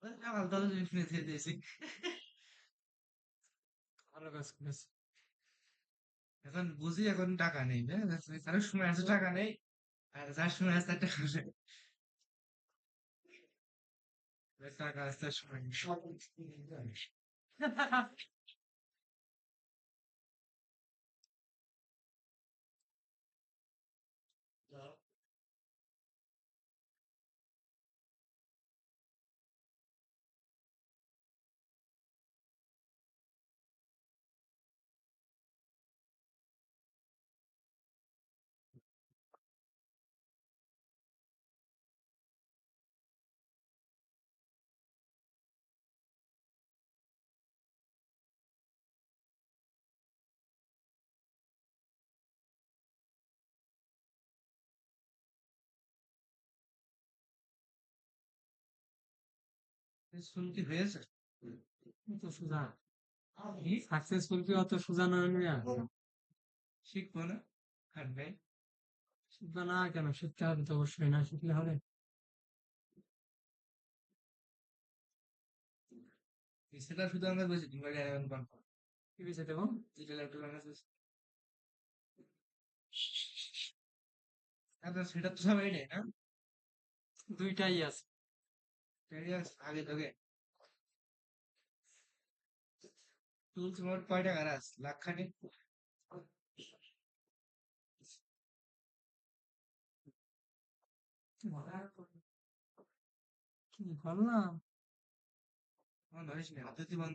সকাল তাহলে তুমি শুনে ছেড়ে দিয়েছি। ভালো কাজ করেছে। এখন বুঝি এখন টাকা নেই, তার সময় আছে টাকা নেই, আর যার সময় আছে তার টাকা নেই। টাকা আছে তার সময় নেই। শুন কি হয়েছে? অত সোজা সাকসেসফুল কি অত সোজা নয় মিয়া? শিখবো না? খাটবে। শিখবে না কেন? শিখতে হবে তো অবশ্যই, না শিখলে হবে? সেটা শুধু আমরা বলছি, তুমি বাড়ি আরেকজন কনফার্ম। কি বিষয় দেবো? যেটা ল্যাপটপ আছে আপনার সেটা তো সবাই নেই না? দুইটাই আছে। ক্যারিয়ার আগে তোকে টুলস মোট কয় টাকার আছে? লাখ খানিক? কি করলাম? আমার ধরিস না, হাতে জীবন